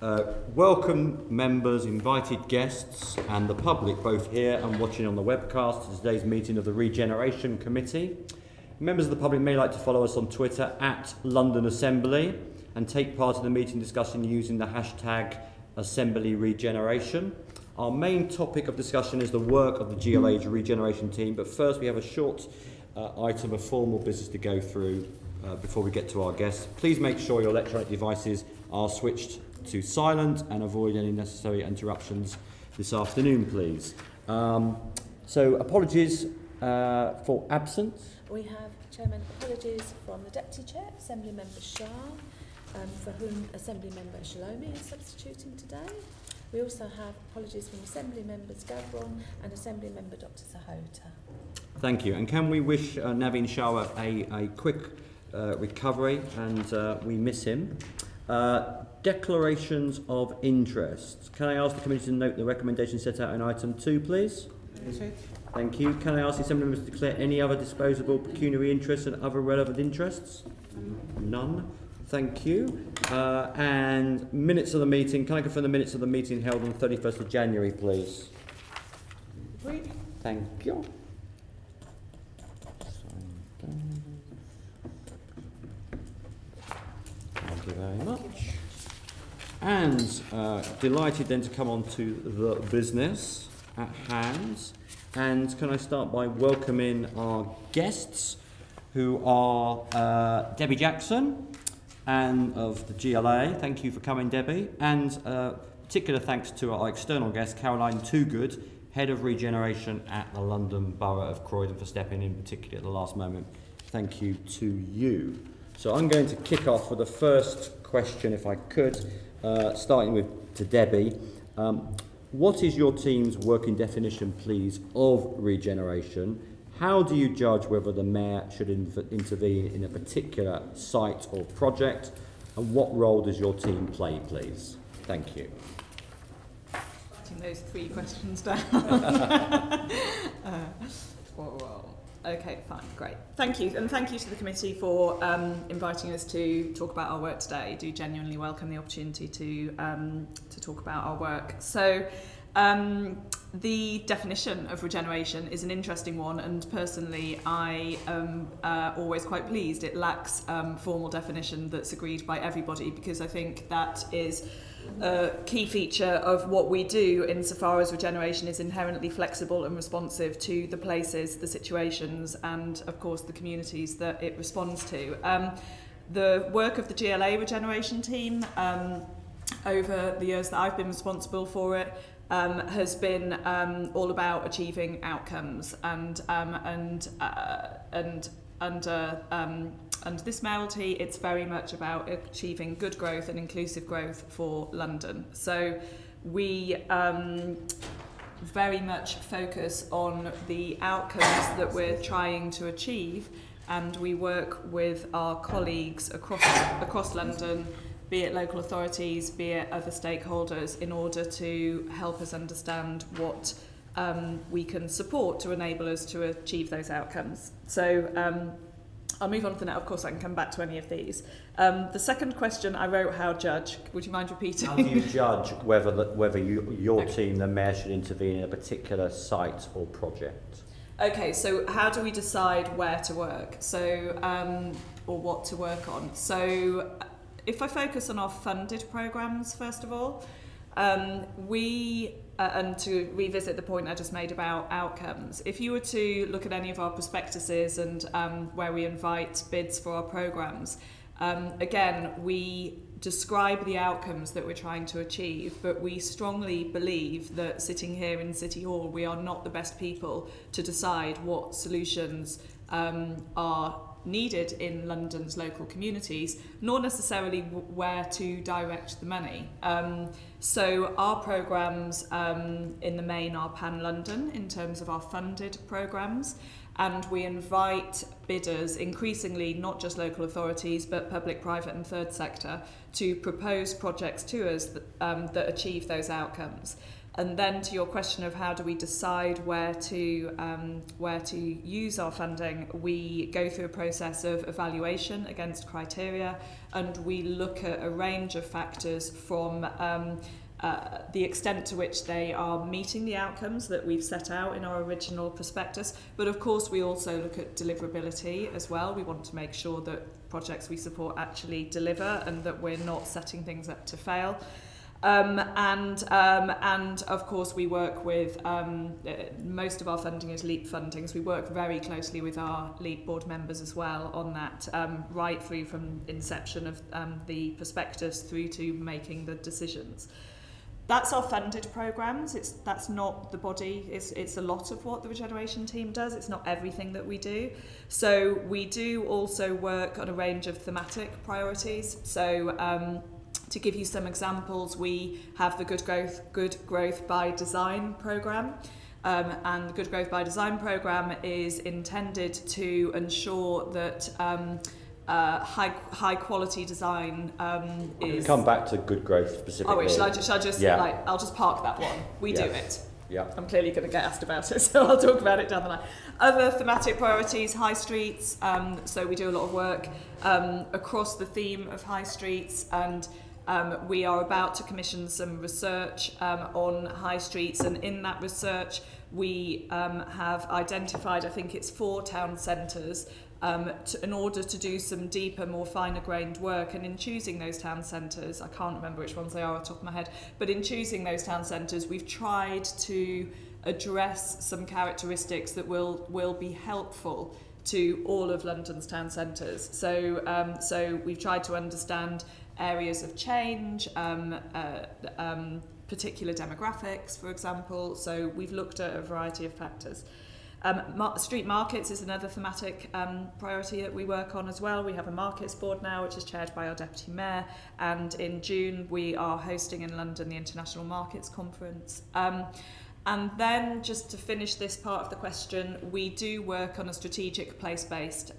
Welcome members, invited guests and the public both here and watching on the webcast to today's meeting of the Regeneration Committee. Members of the public may like to follow us on Twitter at London Assembly and take part in the meeting discussion using the hashtag Assembly Regeneration. Our main topic of discussion is the work of the GLA Regeneration Team, but first we have a short item of formal business to go through before we get to our guests. Please make sure your electronic devices are switched to silent and avoid any necessary interruptions this afternoon, please. So apologies for absence. We have, Chairman, apologies from the Deputy Chair, Assembly Member Shah, for whom Assembly Member Shalomi is substituting today. We also have apologies from Assembly Members Gavron and Assembly Member Dr Sahota. Thank you. And can we wish Naveen Shah a quick recovery, and we miss him. Declarations of interest. Can I ask the committee to note the recommendation set out in item 2, please? Thank you. Can I ask the Assembly members to declare any other disposable pecuniary interests and other relevant interests? None. Thank you. And minutes of the meeting. Can I confirm the minutes of the meeting held on the 31st of January, please? Agreed. Thank you. Thank you very much. And delighted then to come on to the business at hand. And can I start by welcoming our guests, who are Debbie Jackson and of the GLA. Thank you for coming, Debbie. And particular thanks to our external guest, Caroline Toogood, Head of Regeneration at the London Borough of Croydon, for stepping in, particularly at the last moment. Thank you to you. So I'm going to kick off with the first question, if I could, starting with to Debbie. What is your team's working definition, please, of regeneration? How do you judge whether the Mayor should intervene in a particular site or project? And what role does your team play, please? Thank you. Writing those 3 questions down. Okay, fine, great. Thank you, and thank you to the committee for inviting us to talk about our work today. I do genuinely welcome the opportunity to talk about our work. So, the definition of regeneration is an interesting one, and personally I am always quite pleased it lacks formal definition that's agreed by everybody, because I think that is a key feature of what we do insofar as regeneration is inherently flexible and responsive to the places, the situations and of course the communities that it responds to. The work of the GLA Regeneration Team over the years that I've been responsible for it has been all about achieving outcomes, and this mayoralty, it's very much about achieving good growth and inclusive growth for London. So we very much focus on the outcomes that we're trying to achieve, and we work with our colleagues across London, be it local authorities, be it other stakeholders, in order to help us understand what we can support to enable us to achieve those outcomes. So I'll move on to that. Of course, I can come back to any of these. The second question I wrote, how judge. Would you mind repeating? How do you judge whether your team, the Mayor, should intervene in a particular site or project? Okay, so how do we decide where to work? So, or what to work on? So, if I focus on our funded programmes, first of all, and to revisit the point I just made about outcomes, if you were to look at any of our prospectuses and where we invite bids for our programmes, again, we describe the outcomes that we're trying to achieve, but we strongly believe that sitting here in City Hall, we are not the best people to decide what solutions are needed in London's local communities, nor necessarily where to direct the money. So our programmes in the main are pan-London in terms of our funded programmes, and we invite bidders, increasingly not just local authorities but public, private and third sector, to propose projects to us that achieve those outcomes. And then to your question of how do we decide where to use our funding, we go through a process of evaluation against criteria, and we look at a range of factors from the extent to which they are meeting the outcomes that we've set out in our original prospectus. But of course, we also look at deliverability as well. We want to make sure that projects we support actually deliver and that we're not setting things up to fail. And of course we work with, most of our funding is LEAP funding, so we work very closely with our LEAP board members as well on that, right through from inception of the prospectus through to making the decisions. That's our funded programmes. That's not the body. It's a lot of what the Regeneration team does. It's not everything that we do. So we do also work on a range of thematic priorities. So to give you some examples, we have the Good Growth by Design programme. And the Good Growth by Design programme is intended to ensure that high quality design is... Come back to good growth specifically. Oh wait, shall I just like, I'll just park that one. We do it. Yeah. I'm clearly going to get asked about it, so I'll talk about it down the line. Other thematic priorities, high streets. So we do a lot of work across the theme of high streets, and we are about to commission some research on high streets, and in that research we have identified, I think it's 4 town centres, in order to do some deeper, more finer grained work. And in choosing those town centres, I can't remember which ones they are off the top of my head, but in choosing those town centres we've tried to address some characteristics that will be helpful to all of London's town centres. So we've tried to understand areas of change, particular demographics, for example. So we've looked at a variety of factors. Street markets is another thematic priority that we work on as well. We have a markets board now, which is chaired by our Deputy Mayor, and in June we are hosting in London the International Markets Conference. And then, just to finish this part of the question, we do work on a strategic place-based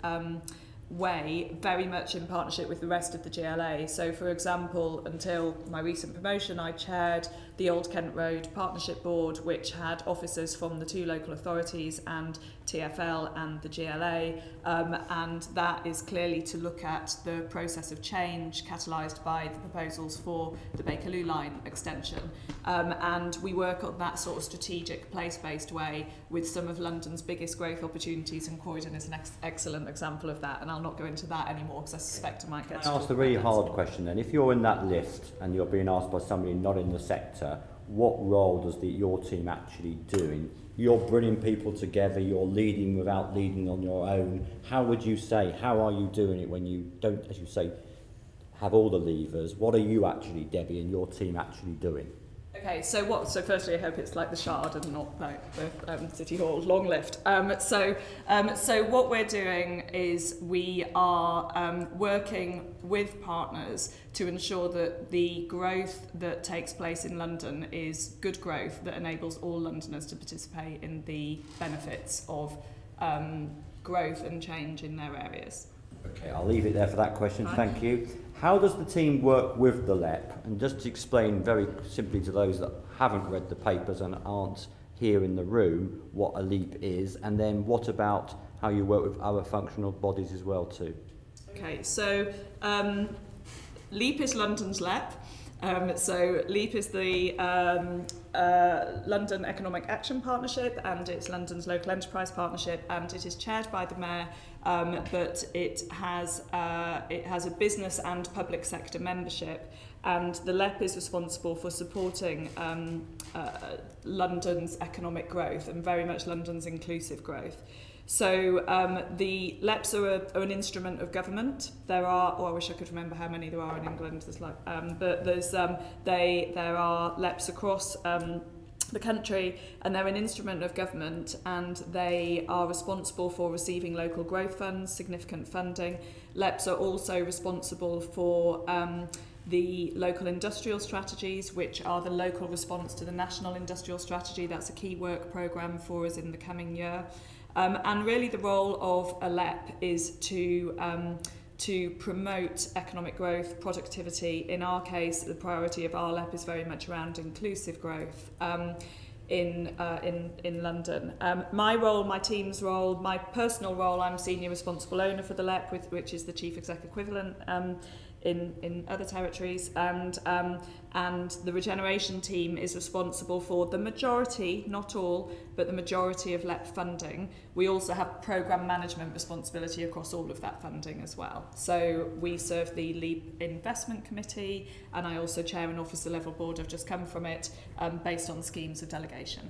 way, very much in partnership with the rest of the GLA. So, for example, until my recent promotion, I chaired the Old Kent Road Partnership Board, which had officers from the 2 local authorities and TfL and the GLA, and that is clearly to look at the process of change catalysed by the proposals for the Bakerloo line extension. And we work on that sort of strategic place-based way with some of London's biggest growth opportunities, and Croydon is an excellent example of that, and I'll not go into that anymore because I suspect I might get... Can I ask the really hard question then? If you're in that list and you're being asked by somebody not in the sector, what role does your team actually do? You're bringing people together, you're leading without leading on your own. How would you say, how are you doing it when you don't, as you say, have all the levers? What are you actually, Debbie, and your team actually doing? Okay, so firstly, I hope it's like the Shard and not like the City Hall long lift. So what we're doing is we are working with partners to ensure that the growth that takes place in London is good growth that enables all Londoners to participate in the benefits of growth and change in their areas. Okay, I'll leave it there for that question. Thank you. How does the team work with the LEP? And just to explain very simply to those that haven't read the papers and aren't here in the room what a LEP is, and then what about how you work with other functional bodies as well too? Okay, so LEP is London's LEP. So LEP is the London Economic Action Partnership, and it's London's Local Enterprise Partnership, and it is chaired by the Mayor, but it has a business and public sector membership, and the LEP is responsible for supporting London's economic growth and very much London's inclusive growth. So the LEPs are an instrument of government. There are, I wish I could remember how many there are in England. There's like, but there's there are LEPs across the country, and they're an instrument of government, and they are responsible for receiving local growth funds, significant funding. LEPs are also responsible for the local industrial strategies, which are the local response to the national industrial strategy. That's a key work programme for us in the coming year. And really the role of a LEP is to to promote economic growth, productivity. In our case, the priority of RLEP is very much around inclusive growth in London. My role, my team's role, my personal role, I'm senior responsible owner for the LEP, which is the chief exec equivalent in other territories, and the Regeneration Team is responsible for the majority, not all, but the majority of LEP funding. We also have programme management responsibility across all of that funding as well. So we serve the LEAP Investment Committee, and I also chair an officer level board, I've just come from it, based on schemes of delegation.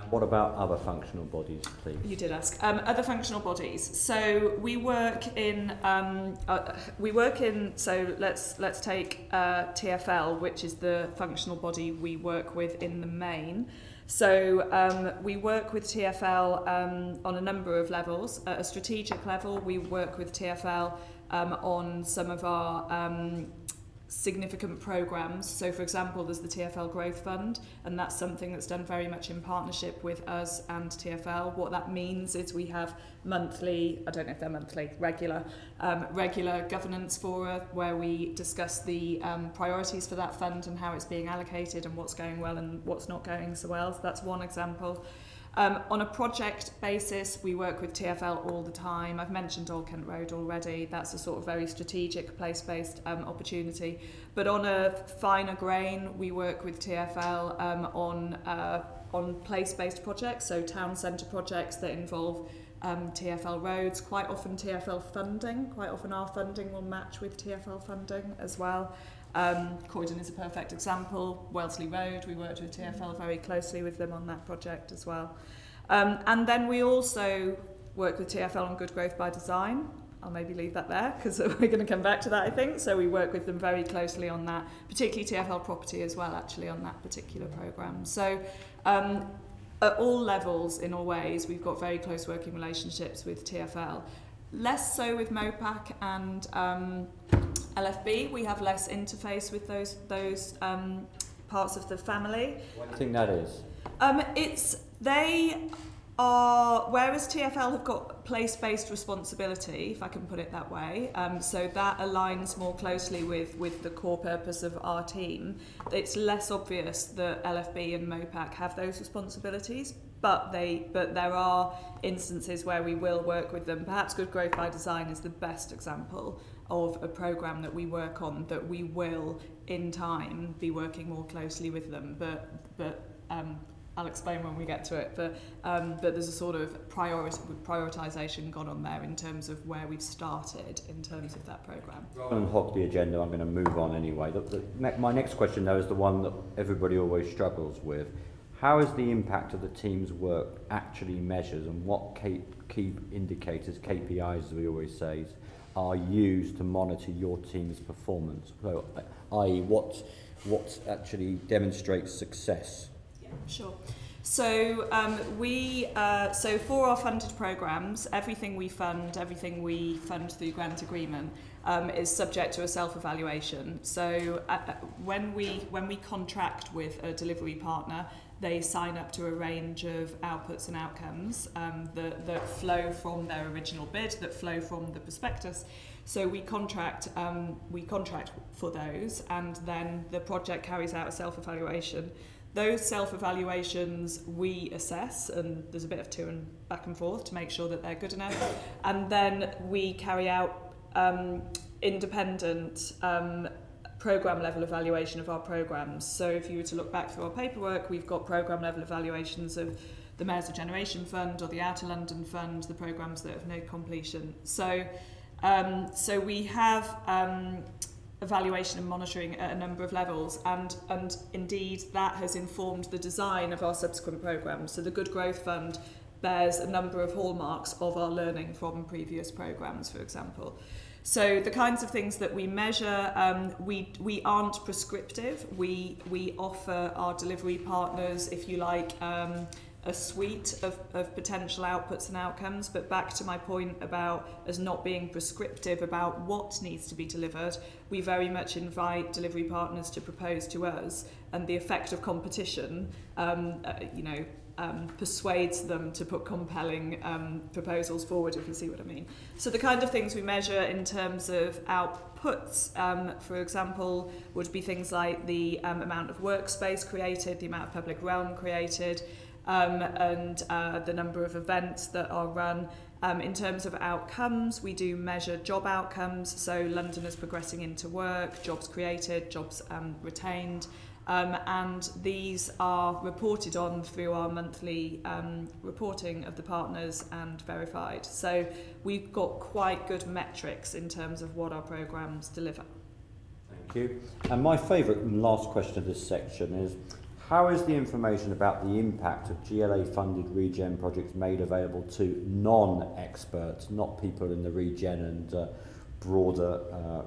What about other functional bodies, please? You did ask. Other functional bodies. So we work in. So let's take TfL, which is the functional body we work with in the main. So we work with TfL on a number of levels. At a strategic level, we work with TfL on some of our significant programmes. So for example, there's the TfL Growth Fund, and that's something that's done very much in partnership with us and TfL. What that means is we have monthly, I don't know if they're monthly, regular governance fora where we discuss the priorities for that fund and how it's being allocated and what's going well and what's not going so well. So that's one example. On a project basis, we work with TfL all the time. I've mentioned Old Kent Road already. That's a sort of very strategic place-based opportunity. But on a finer grain, we work with TfL on place-based projects, so town centre projects that involve TfL roads, quite often TfL funding. Quite often our funding will match with TfL funding as well. Croydon is a perfect example. Wellesley Road, we worked with TfL very closely with them on that project as well. And then we also work with TfL on Good Growth by Design. I'll maybe leave that there because we're going to come back to that, I think. So we work with them very closely on that, particularly TfL Property as well, actually, on that particular programme. So at all levels, in all ways, we've got very close working relationships with TfL. Less so with MOPAC and LFB. We have less interface with those parts of the family. What do you think that is? They are, whereas TfL have got place-based responsibility, if I can put it that way, so that aligns more closely with the core purpose of our team. It's less obvious that LFB and MOPAC have those responsibilities, but there are instances where we will work with them. Perhaps Good Growth by Design is the best example of a programme that we work on that we will, in time, be working more closely with them. But I'll explain when we get to it. But there's a sort of prioritisation gone on there in terms of where we've started in terms of that programme. Rather than hog the agenda, I'm going to move on anyway. My next question, though, is the one that everybody always struggles with. How is the impact of the team's work actually measured, and what key indicators, KPIs as we always say, are used to monitor your team's performance? So, i.e. what actually demonstrates success? Yeah, sure. So so for our funded programmes, everything we fund through grant agreement is subject to a self-evaluation. So when we contract with a delivery partner, they sign up to a range of outputs and outcomes that flow from their original bid, that flow from the prospectus. So we contract for those, and then the project carries out a self-evaluation. Those self-evaluations we assess, and there's a bit of to and back and forth to make sure that they're good enough, and then we carry out independent programme level evaluation of our programmes. So if you were to look back through our paperwork, we've got programme level evaluations of the Mayor's Regeneration Fund or the Outer London Fund, the programmes that have neared completion. So we have evaluation and monitoring at a number of levels, and indeed that has informed the design of our subsequent programmes. So the Good Growth Fund bears a number of hallmarks of our learning from previous programmes, for example. So the kinds of things that we measure, we aren't prescriptive. We offer our delivery partners, if you like, a suite of potential outputs and outcomes. But back to my point about us not being prescriptive about what needs to be delivered, we very much invite delivery partners to propose to us, and the effect of competition, persuades them to put compelling proposals forward, if you see what I mean. So the kind of things we measure in terms of outputs, for example, would be things like the amount of workspace created, the amount of public realm created, and the number of events that are run. In terms of outcomes, we do measure job outcomes, so Londoners progressing into work, jobs created, jobs retained, and these are reported on through our monthly reporting of the partners and verified. So we've got quite good metrics in terms of what our programmes deliver. Thank you. And my favourite and last question of this section is, how is the information about the impact of GLA-funded regen projects made available to non-experts, not people in the regen and broader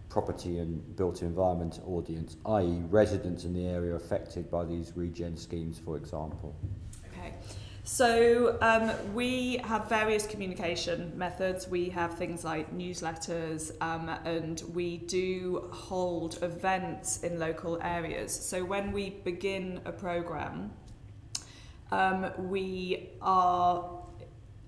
property and built environment audience, i.e. residents in the area affected by these regen schemes, for example? Okay. So we have various communication methods. We have things like newsletters, and we do hold events in local areas. So when we begin a programme, we are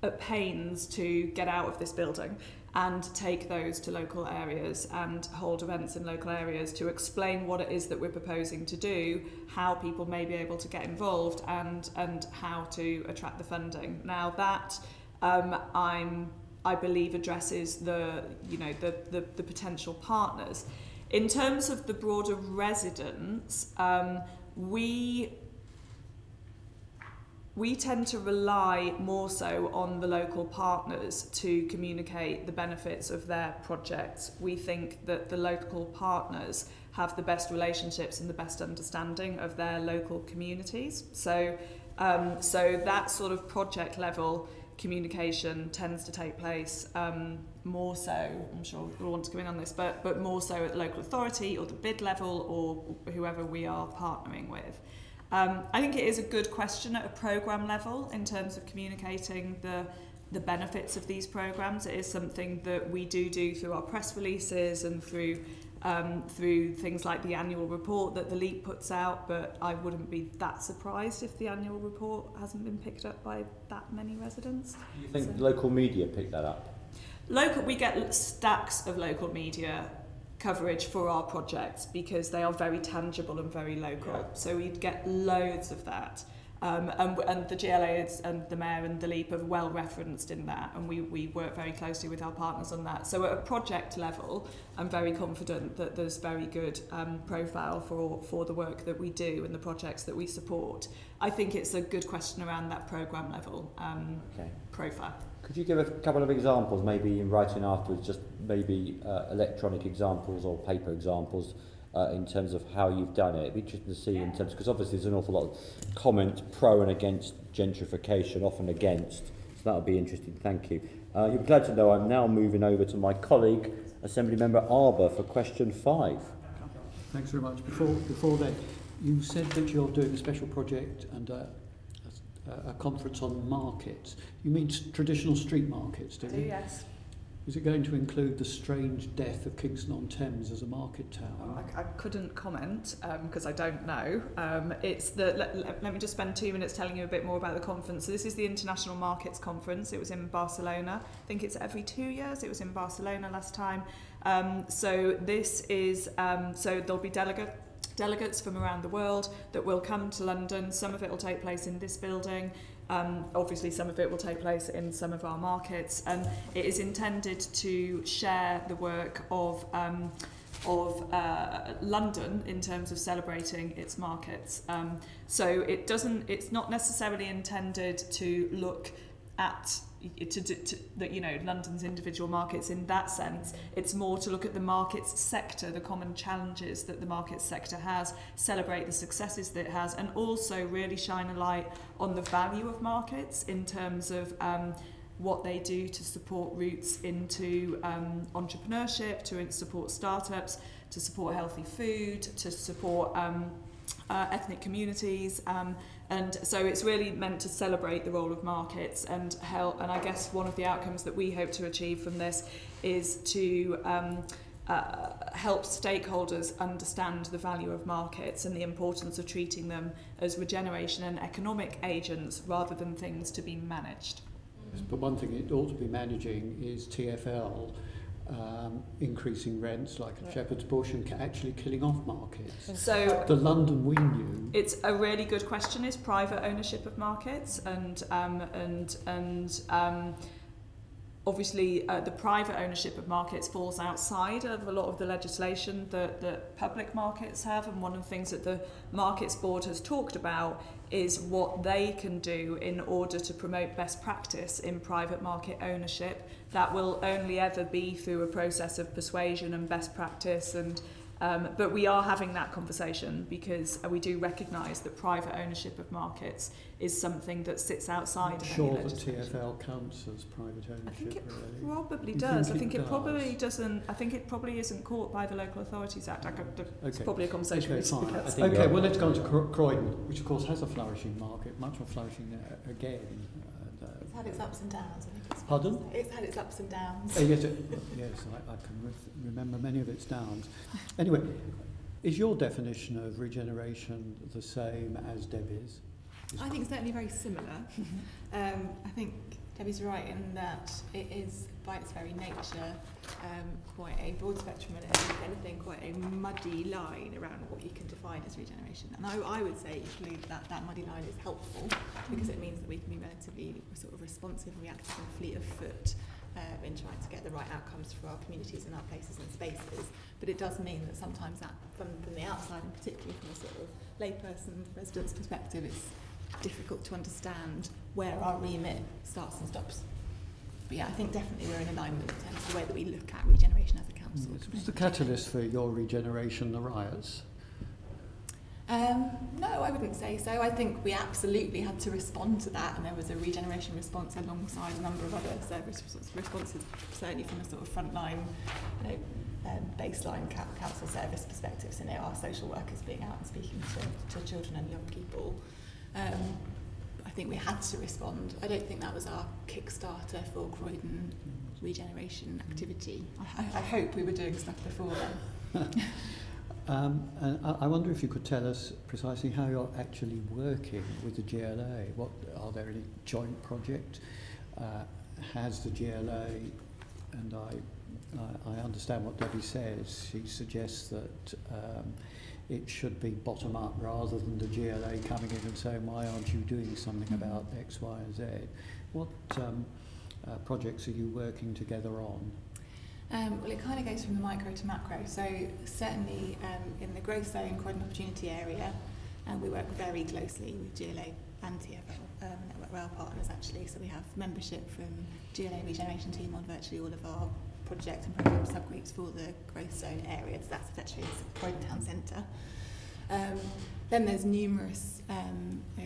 at pains to get out of this building and take those to local areas and hold events in local areas to explain what it is that we're proposing to do, how people may be able to get involved, and how to attract the funding. Now that I believe addresses the potential partners. In terms of the broader residents, we tend to rely more so on the local partners to communicate the benefits of their projects. We think that the local partners have the best relationships and the best understanding of their local communities. So that sort of project level communication tends to take place more so, I'm sure we'll want to come in on this, but more so at the local authority or the bid level or whoever we are partnering with. I think it is a good question at a programme level in terms of communicating the benefits of these programmes. It is something that we do through our press releases and through things like the annual report that the LEAP puts out, but I wouldn't be that surprised if the annual report hasn't been picked up by that many residents. Do you think local media pick that up? We get stacks of local media coverage for our projects because they are very tangible and very local. Yeah. So we'd get loads of that. And the GLA and the Mayor and the LEAP are well referenced in that, and we work very closely with our partners on that. So at a project level, I'm very confident that there's very good profile for the work that we do and the projects that we support. I think it's a good question around that programme level profile. Could you give a couple of examples, maybe in writing afterwards, just maybe electronic examples or paper examples in terms of how you've done it? It'd be interesting to see in terms, because obviously there's an awful lot of comment pro and against gentrification, often against, so that'll be interesting. Thank you. You'll be glad to know I'm now moving over to my colleague, Assembly Member Arbour, for question 5. Thanks very much. Before that, you said that you're doing a special project and a conference on markets. You mean traditional street markets, do you? Yes. Is it going to include the strange death of Kingston-on-Thames as a market town? I couldn't comment because I don't know. Let me just spend 2 minutes telling you a bit more about the conference. So this is the International Markets Conference. It was in Barcelona. I think it's every 2 years. It was in Barcelona last time. So this is so there'll be delegates from around the world that will come to London. Some of it will take place in this building. Obviously some of it will take place in some of our markets, and it is intended to share the work of London in terms of celebrating its markets. So it's not necessarily intended to look at London's individual markets in that sense. It's more to look at the markets sector, the common challenges that the markets sector has, celebrate the successes that it has, and also really shine a light on the value of markets in terms of what they do to support routes into entrepreneurship, to support startups, to support healthy food, to support ethnic communities, and so it's really meant to celebrate the role of markets and help. And I guess one of the outcomes that we hope to achieve from this is to help stakeholders understand the value of markets and the importance of treating them as regeneration and economic agents rather than things to be managed. But one thing it ought to be managing is TfL increasing rents like a Shepherd's Bush and actually killing off markets. So the London we knew. It's a really good question, is private ownership of markets, and obviously the private ownership of markets falls outside of a lot of the legislation that public markets have, and one of the things that the Markets Board has talked about is what they can do in order to promote best practice in private market ownership. That will only ever be through a process of persuasion and best practice, and but we are having that conversation because we do recognise that private ownership of markets is something that sits outside of any sure legislation. that TfL counts as private ownership. I think it really. probably You does. think I think it it probably does? doesn't. I think it probably isn't caught by the Local Authorities Act. It's Okay. probably a conversation Okay, we fine. should have. Okay, well, let's go on to Croydon, which of course has a flourishing market, much more flourishing again. It's had its ups and downs. I think it's Pardon? It's had its ups and downs. Yes, I can remember many of its downs. Anyway, is your definition of regeneration the same as Debbie's? I think certainly very similar. I think Debbie's right in that it is, by its very nature, quite a broad spectrum and, if anything, quite a muddy line around what you can define as regeneration. And I would say usually that muddy line is helpful because it means that we can be relatively sort of responsive, reactive and fleet of foot in trying to get the right outcomes for our communities and our places and spaces. But it does mean that sometimes that, from the outside, and particularly from a sort of layperson, resident's perspective, it's difficult to understand where our remit starts and stops. But yeah, I think definitely we're in alignment in terms of the way that we look at regeneration as a council. Was the catalyst for your regeneration the riots? No, I wouldn't say so. I think we absolutely had to respond to that, and there was a regeneration response alongside a number of other service responses, certainly from a sort of frontline, baseline council service perspective. So our social workers being out and speaking to children and young people. I think we had to respond. I don't think that was our Kickstarter for Croydon regeneration activity. I hope we were doing stuff before then. And I wonder if you could tell us precisely how you're actually working with the GLA. Are there any joint projects? Has the GLA, and I understand what Debbie says, she suggests that it should be bottom up rather than the GLA coming in and saying, why aren't you doing something about X, Y and Z? What projects are you working together on? Well, it kind of goes from the micro to macro. So certainly in the growth zone, Croydon Opportunity area, we work very closely with GLA and TfL, Network Rail partners actually. So we have membership from GLA Regeneration Team on virtually all of our project and program subgroups for the growth zone area. So that's effectively Croydon Town Centre. Then there's numerous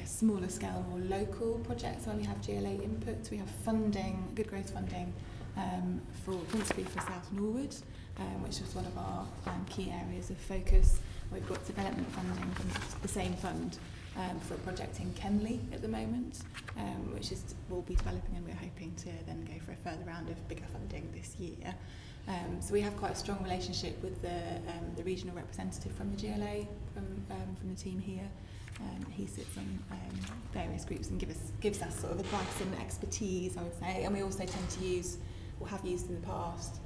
smaller scale, more local projects where we have GLA input. We have funding, good growth funding, principally for South Norwood, which was one of our key areas of focus. We've got development funding from the same fund for a project in Kenley at the moment, which will be developing, and we're hoping to then go for a further round of bigger funding this year. So we have quite a strong relationship with the regional representative from the GLA, from the team here. He sits on various groups and gives us sort of advice and expertise, I would say. And we also tend to use, or have used in the past,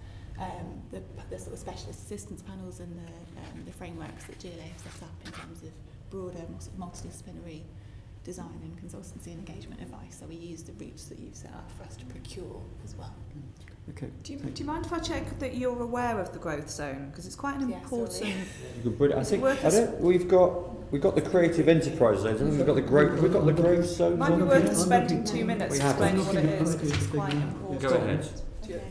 the sort of specialist assistance panels and the frameworks that GLA have set up in terms of broader, more sort of multidisciplinary design and consultancy and engagement advice. So we use the routes that you've set up for us to procure as well. Okay. Do you mind if I check that you're aware of the growth zone, because it's quite an important. We've got the creative enterprise zones. I think we've got the growth zones. Might be worth spending 2 minutes We haven't. explaining what it is, because it's quite important. Go ahead. Okay.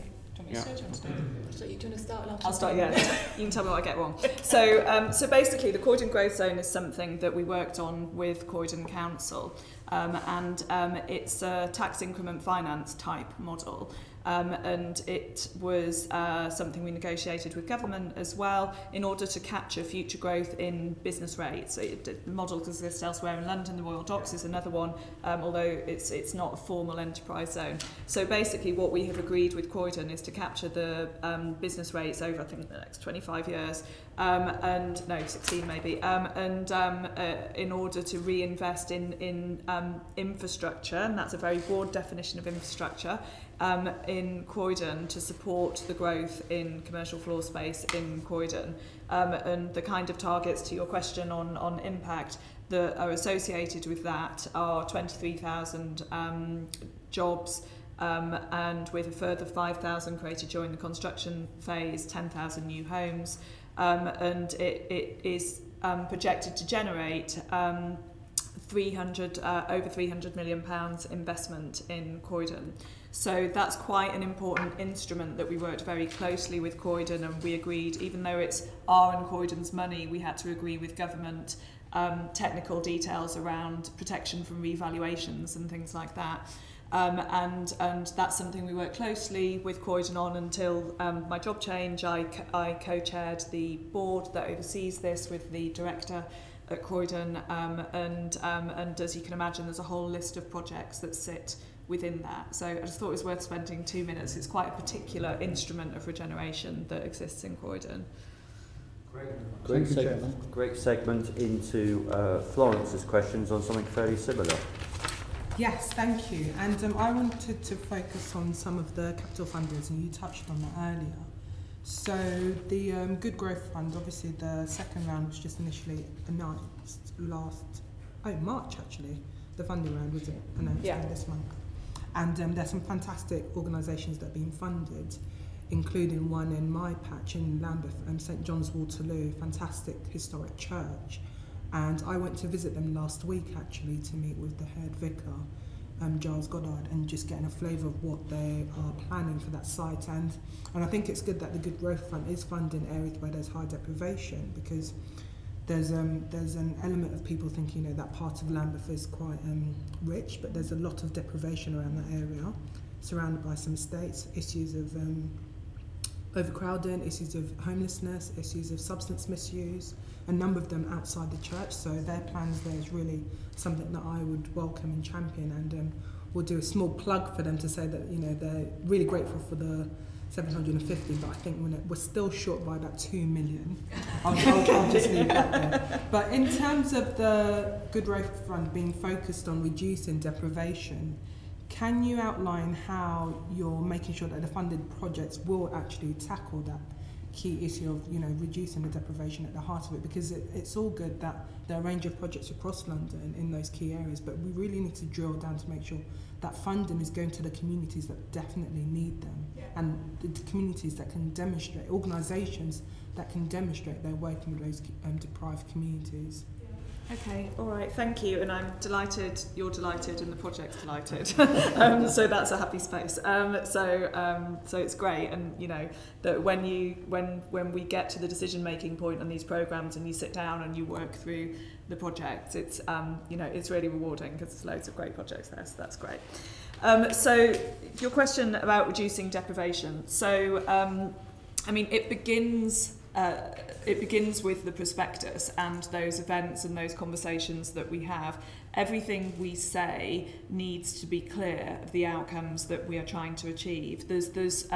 Yeah. So you want to start? And I'll start, yeah. You can tell me what I get wrong. So basically, the Croydon Growth Zone is something that we worked on with Croydon Council. and it's a tax increment finance type model. And it was something we negotiated with government as well in order to capture future growth in business rates. The model exists elsewhere in London. The Royal Docks is another one, although it's not a formal enterprise zone. So basically what we have agreed with Croydon is to capture the business rates over, I think, the next 25 years, and no, 16 maybe, in order to reinvest in infrastructure, and that's a very broad definition of infrastructure, in Croydon to support the growth in commercial floor space in Croydon. And the kind of targets, to your question on impact, that are associated with that are 23,000 jobs, and with a further 5,000 created during the construction phase, 10,000 new homes, and it is projected to generate over £300 million investment in Croydon. So that's quite an important instrument that we worked very closely with Croydon, and we agreed, even though it's our and Croydon's money, we had to agree with government technical details around protection from revaluations and things like that. And that's something we worked closely with Croydon on until my job change. I co-chaired the board that oversees this with the director at Croydon, and as you can imagine, there's a whole list of projects that sit within that. So I just thought it was worth spending 2 minutes. It's quite a particular instrument of regeneration that exists in Croydon. Great segment into Florence's questions on something fairly similar. Yes, thank you. And I wanted to focus on some of the capital funders, and you touched on that earlier. So the Good Growth Fund, obviously the second round was just initially announced March actually. The funding round was announced this month. And there's some fantastic organisations that are being funded, including one in my patch in Lambeth, St John's Waterloo, fantastic historic church. And I went to visit them last week actually to meet with the head vicar, Giles Goddard, and just getting a flavour of what they are planning for that site. And I think it's good that the Good Growth Fund is funding areas where there's high deprivation, because there's an element of people thinking, you know, that part of Lambeth is quite rich, but there's a lot of deprivation around that area, surrounded by some estates, issues of overcrowding, issues of homelessness, issues of substance misuse, a number of them outside the church. So their plans there is really something that I would welcome and champion, and we'll do a small plug for them to say that, you know, they're really grateful for the 750, but I think we're still short by about 2 million. I'll just leave that there. But in terms of the Good Growth Fund being focused on reducing deprivation, can you outline how you're making sure that the funded projects will actually tackle that key issue of, you know, reducing the deprivation at the heart of it? Because it's all good that there are a range of projects across London in those key areas, but we really need to drill down to make sure that funding is going to the communities that definitely need them, and the communities that can demonstrate, organisations that can demonstrate they're working with those deprived communities. Okay, all right, thank you, and I'm delighted, you're delighted, and the project's delighted. So that's a happy space. So it's great, and you know that when we get to the decision-making point on these programs, and you sit down and you work through the projects, it's you know, it's really rewarding because there's loads of great projects there. So that's great. So your question about reducing deprivation. So I mean, it begins with the prospectus and those events and those conversations that we have. Everything we say needs to be clear of the outcomes that we are trying to achieve. There's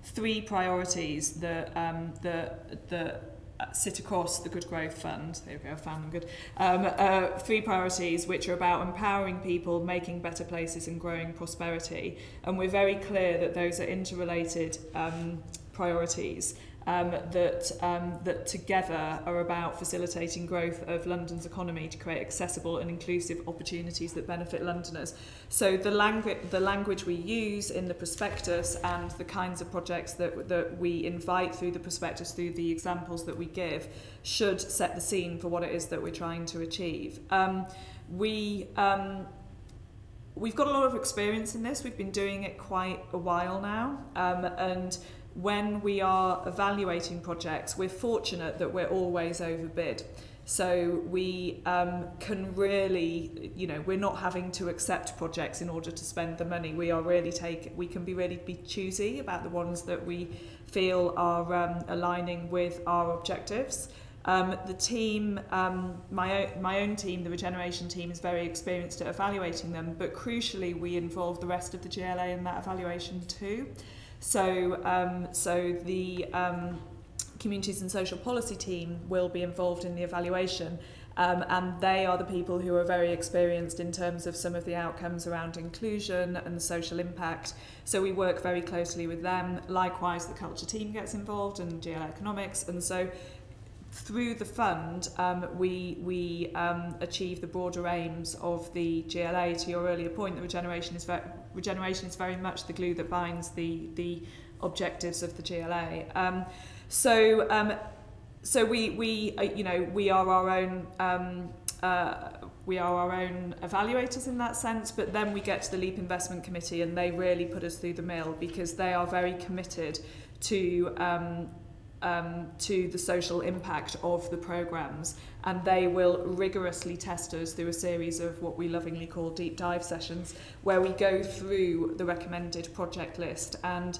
3 priorities that sit across the Good Growth Fund. There we go, I found them good. 3 priorities which are about empowering people, making better places and growing prosperity. And we're very clear that those are interrelated priorities. That together are about facilitating growth of London's economy to create accessible and inclusive opportunities that benefit Londoners. So the language we use in the prospectus and the kinds of projects that we invite through the prospectus, through the examples that we give, should set the scene for what it is that we're trying to achieve. We've got a lot of experience in this. We've been doing it quite a while now, and when we are evaluating projects, we're fortunate that we're always overbid. So we can really, we're not having to accept projects in order to spend the money. We can really be choosy about the ones that we feel are aligning with our objectives. The team, my own team, the Regeneration Team, is very experienced at evaluating them, but crucially we involve the rest of the GLA in that evaluation too. So the Communities and Social Policy team will be involved in the evaluation, and they are the people who are very experienced in terms of some of the outcomes around inclusion and social impact. So we work very closely with them. Likewise, the culture team gets involved and GLA Economics, and so through the fund, we achieve the broader aims of the GLA. To your earlier point, the regeneration is very much the glue that binds the objectives of the GLA. So we are our own evaluators in that sense, but then we get to the LEAP Investment Committee, and they really put us through the mill because they are very committed to the social impact of the programmes, and they will rigorously test us through a series of what we lovingly call deep dive sessions, where we go through the recommended project list. And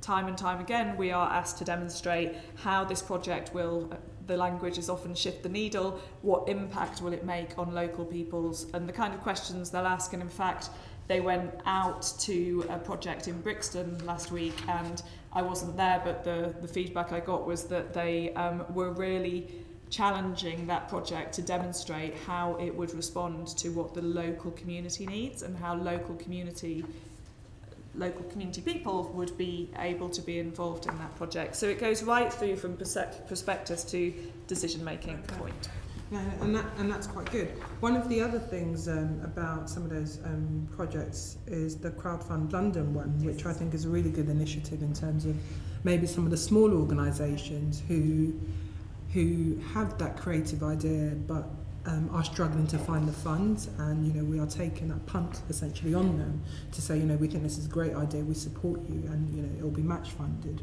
time and time again we are asked to demonstrate how this project will, the language is often shift the needle, what impact will it make on local peoples, and the kind of questions they'll ask. And in fact, they went out to a project in Brixton last week, and I wasn't there, but the feedback I got was that they were really challenging that project to demonstrate how it would respond to what the local community needs and how local community people would be able to be involved in that project. So it goes right through from prospectus to decision-making point. Yeah, and that's quite good. One of the other things about some of those projects is the Crowdfund London one, which I think is a really good initiative in terms of maybe some of the small organisations who have that creative idea but are struggling to find the funds, and we are taking a punt essentially on them to say, we think this is a great idea, we support you, and it will be match funded.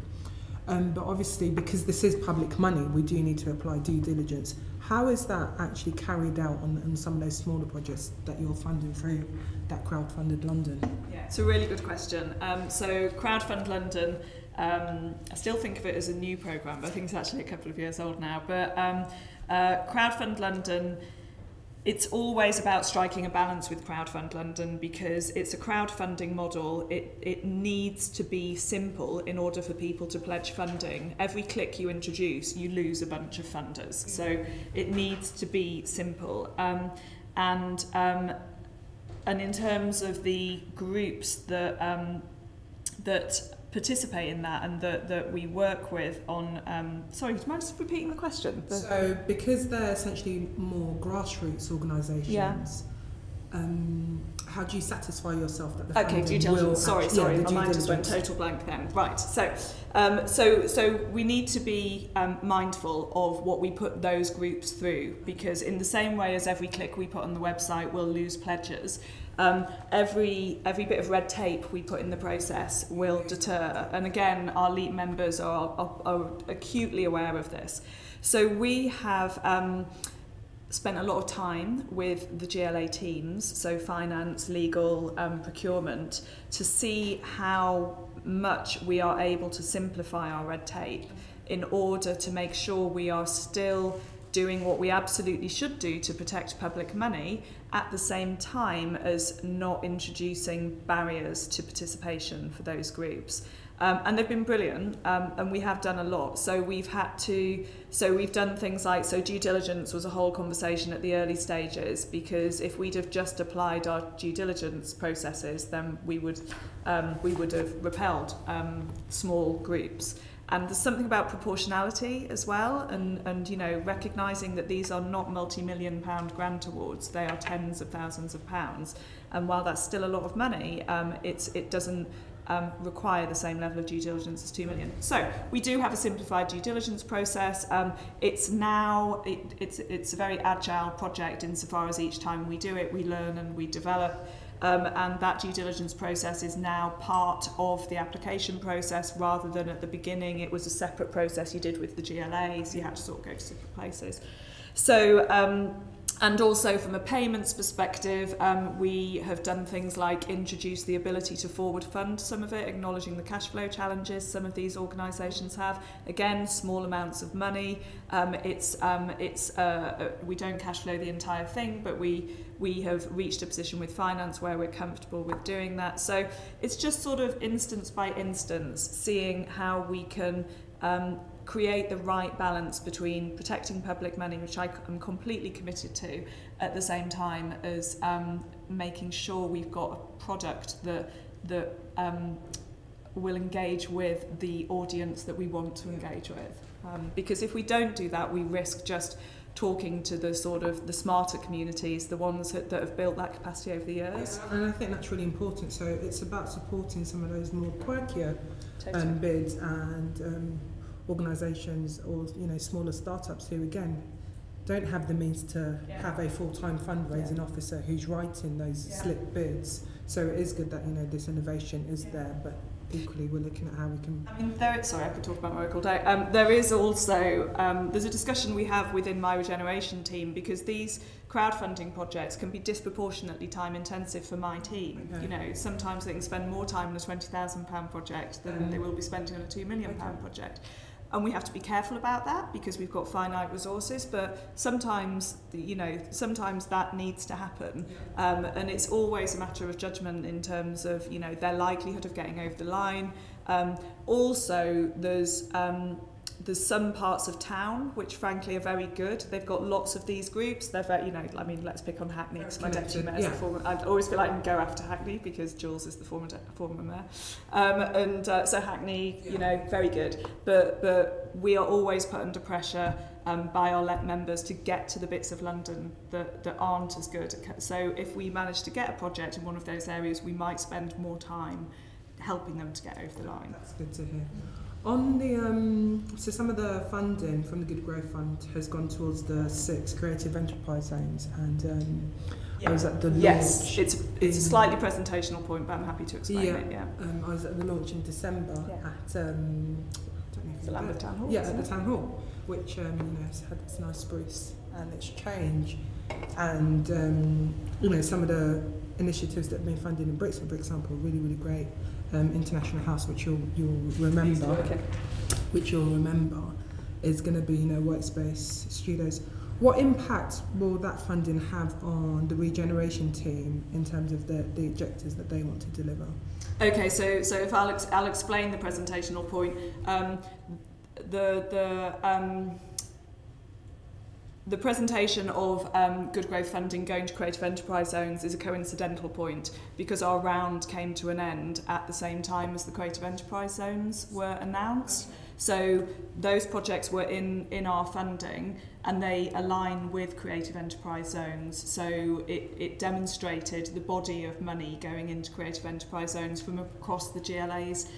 But obviously, because this is public money, we do need to apply due diligence. How is that actually carried out on some of those smaller projects that you're funding through that Crowdfunded London? Yeah, it's a really good question. So Crowdfund London, I still think of it as a new programme, but I think it's actually a couple of years old now. But Crowdfund London, it's always about striking a balance with Crowdfund London because it's a crowdfunding model. It needs to be simple in order for people to pledge funding. Every click you introduce, you lose a bunch of funders. So it needs to be simple. And in terms of the groups that participate in that and that we work with on... sorry, do you mind just repeating the question? So, because they're essentially more grassroots organisations, how do you satisfy yourself that the funding due diligence. Will Sorry, my mind just went total blank then. Right, so we need to be mindful of what we put those groups through, because in the same way as every click we put on the website will lose pledges, every bit of red tape we put in the process will deter. And again, our LEAP members are acutely aware of this. So we have spent a lot of time with the GLA teams, so finance, legal, procurement, to see how much we are able to simplify our red tape in order to make sure we are still doing what we absolutely should do to protect public money at the same time as not introducing barriers to participation for those groups. And they've been brilliant, and we have done a lot. So we've done things like, due diligence was a whole conversation at the early stages, because if we'd have just applied our due diligence processes, then we would have repelled small groups. And there's something about proportionality as well, and recognising that these are not multi-million pound grant awards, they are tens of thousands of pounds. And while that's still a lot of money, it doesn't require the same level of due diligence as 2 million. So we do have a simplified due diligence process. It's a very agile project insofar as each time we do it, we learn and we develop. and that due diligence process is now part of the application process, rather than at the beginning it was a separate process you did with the GLA, so you had to sort of go to separate places. So and also from a payments perspective, we have done things like introduce the ability to forward fund some of it, acknowledging the cash flow challenges some of these organisations have. Again, small amounts of money. We don't cash flow the entire thing, but we have reached a position with finance where we're comfortable with doing that. So it's just sort of instance by instance, seeing how we can create the right balance between protecting public money, which I am completely committed to, at the same time as making sure we've got a product that will engage with the audience that we want to engage with. Because if we don't do that, we risk just talking to the sort of the smarter communities, the ones that have built that capacity over the years. And I think that's really important. So it's about supporting some of those more quirkier bids and organisations, or smaller startups who again don't have the means to have a full-time fundraising officer who's writing those slip bids. So it is good that this innovation is there, but equally we're looking at how we can. I mean, sorry, I could talk about my work all day. There is also there's a discussion we have within my Regeneration team, because these crowdfunding projects can be disproportionately time intensive for my team. Okay. Sometimes they can spend more time on a £20,000 project than they will be spending on a £2 million project. And we have to be careful about that because we've got finite resources, but sometimes that needs to happen. And it's always a matter of judgment in terms of, their likelihood of getting over the line. Also, there's some parts of town which frankly are very good. They've got lots of these groups. They're very, let's pick on Hackney because my deputy mayor's the former. I always feel like I can go after Hackney because Jules is the former mayor. So Hackney, very good. But we are always put under pressure by our LEP members to get to the bits of London that aren't as good. So if we manage to get a project in one of those areas, we might spend more time helping them to get over the line. That's good to hear. On the so some of the funding from the Good Growth Fund has gone towards the 6 creative enterprise zones, and I was at the launch. Yes, it's a slightly presentational point, but I'm happy to explain it. Yeah. I was at the launch in December at I don't know if the Lambeth Town Hall. Yeah, at the town hall, which has had this nice spruce and it's changed, and some of the initiatives that have been funded in Brixton, for example, really great. International House, which you'll remember, is going to be workspace studios. What impact will that funding have on the Regeneration team in terms of the objectives that they want to deliver? Okay, so if I'll explain the presentational point. The presentation of Good Growth funding going to creative enterprise zones is a coincidental point because our round came to an end at the same time as the creative enterprise zones were announced. So those projects were in our funding and they align with creative enterprise zones. So it demonstrated the body of money going into creative enterprise zones from across the GLA's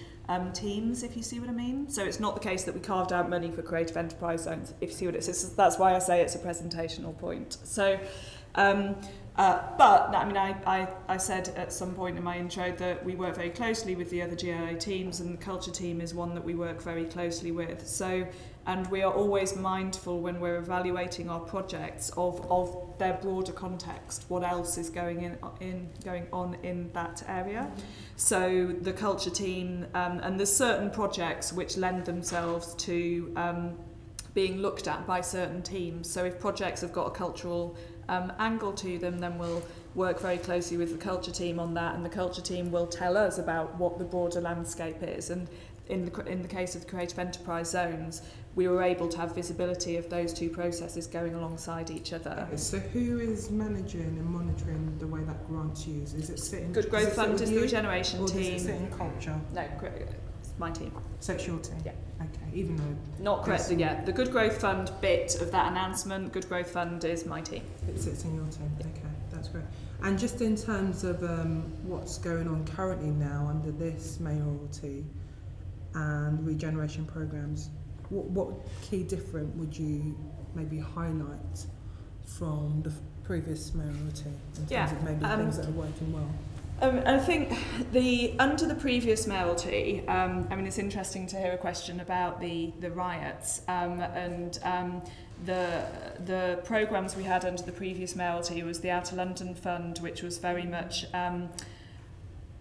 teams, if you see what I mean. So it's not the case that we carved out money for creative enterprise zones, if you see what it is. That's why I say it's a presentational point. So, but I mean, I said at some point in my intro that we work very closely with the other GLA teams, and the culture team is one that we work very closely with. So, and we are always mindful when we're evaluating our projects of their broader context, what else is going on in that area. So the culture team, and there's certain projects which lend themselves to being looked at by certain teams. So if projects have got a cultural angle to them, then we'll work very closely with the culture team on that, and the culture team will tell us about what the broader landscape is. And in the case of the creative enterprise zones, we were able to have visibility of those two processes going alongside each other. Okay, so who is managing and monitoring the way that grant's used? Is it sitting? Good Growth Fund is the Regeneration team. Does it sit in culture? No, it's my team. So it's your team? Yeah. Okay, even though... Not correct, yeah. The Good Growth Fund bit of that announcement, Good Growth Fund is my team. It sits in your team, okay, that's great. And just in terms of what's going on currently now under this mayoralty and regeneration programmes, what key different would you maybe highlight from the previous mayoralty in terms of maybe things that are working well? I think under the previous MLT, I mean, it's interesting to hear a question about the riots the programmes we had under the previous MLT was the Outer London Fund, which was very much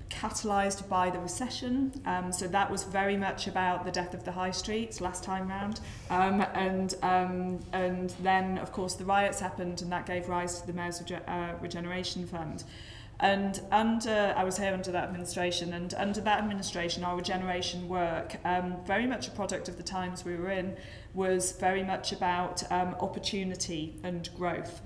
catalysed by the recession. So that was very much about the death of the high streets last time round. And then, of course, the riots happened, and that gave rise to the Mayor's Regeneration Fund. And I was here under that administration, and under that administration, our regeneration work, very much a product of the times we were in, was very much about opportunity and growth.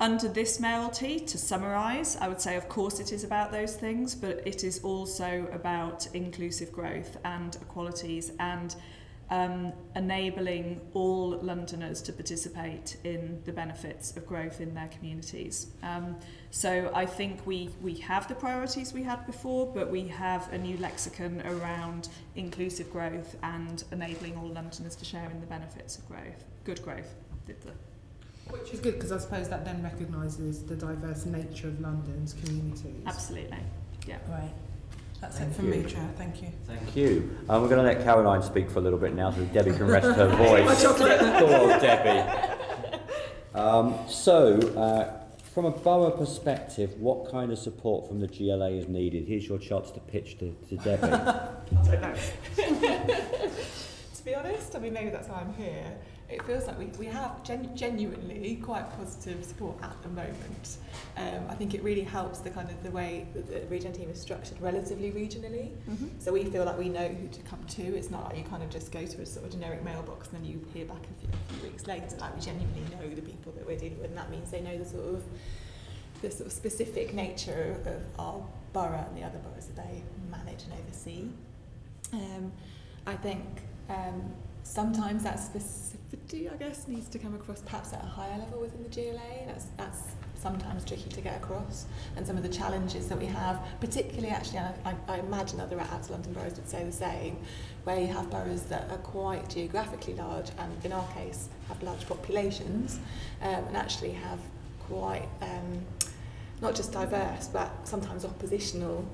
Under this MLT, to summarise, I would say, of course, it is about those things, but it is also about inclusive growth and equalities and enabling all Londoners to participate in the benefits of growth in their communities. So I think we have the priorities we had before, but we have a new lexicon around inclusive growth and enabling all Londoners to share in the benefits of growth, good growth. Which is good, because I suppose that then recognises the diverse nature of London's communities. Absolutely, yeah. Right. That's it from me, Chair. Thank you. Thank you. We're going to let Caroline speak for a little bit now so Debbie can rest her voice. My chocolate. Poor old Debbie. From a borough perspective, what kind of support from the GLA is needed? Here's your chance to pitch to Debbie. I don't know. To be honest, I mean, maybe that's why I'm here. It feels like we have genuinely quite positive support at the moment. I think it really helps the way that the Regen team is structured relatively regionally. Mm-hmm. So we feel like we know who to come to. It's not like you kind of just go to a sort of generic mailbox and then you hear back a few weeks later. Like, we genuinely know the people that we're dealing with, and that means they know the sort of specific nature of our borough and the other boroughs that they manage and oversee. I think sometimes that specificity, I guess, needs to come across perhaps at a higher level within the GLA. That's sometimes tricky to get across, and some of the challenges that we have, particularly actually, I imagine other outer London boroughs would say the same, where you have boroughs that are quite geographically large and, in our case, have large populations, and actually have quite not just diverse but sometimes oppositional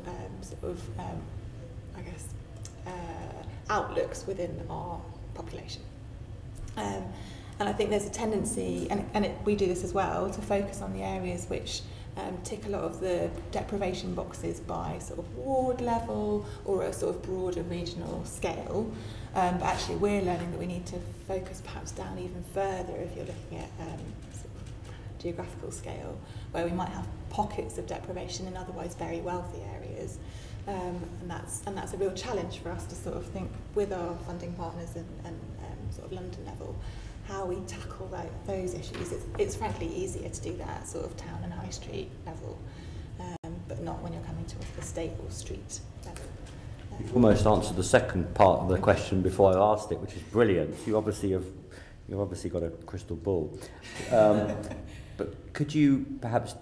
outlooks within our population. And I think there's a tendency, we do this as well, to focus on the areas which tick a lot of the deprivation boxes by sort of ward level or a sort of broader regional scale. But actually we're learning that we need to focus perhaps down even further if you're looking at sort of geographical scale, where we might have pockets of deprivation in otherwise very wealthy areas. And that's a real challenge for us to sort of think with our funding partners and sort of London level, how we tackle those issues. It's frankly easier to do that at sort of town and high street level, but not when you're coming to the state or street level. You've almost answered the second part of the question before I asked it, which is brilliant. You've obviously got a crystal ball. But could you perhaps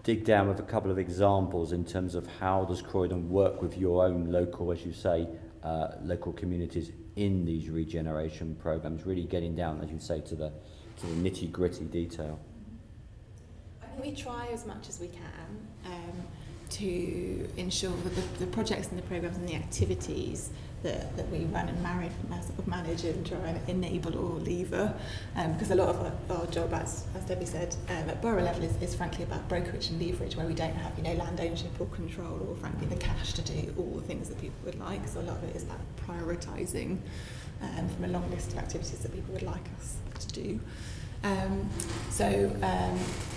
dig down with a couple of examples in terms of how does Croydon work with your own local, as you say, local communities in these regeneration programs, really getting down, as you say, to the nitty-gritty detail? I think we try as much as we can to ensure that the projects and the programs and the activities that we run and manage and try and enable or lever, because a lot of our job, as Debbie said, at borough level is frankly about brokerage and leverage, where we don't have land ownership or control or frankly the cash to do all the things that people would like. So a lot of it is about prioritising from a long list of activities that people would like us to do.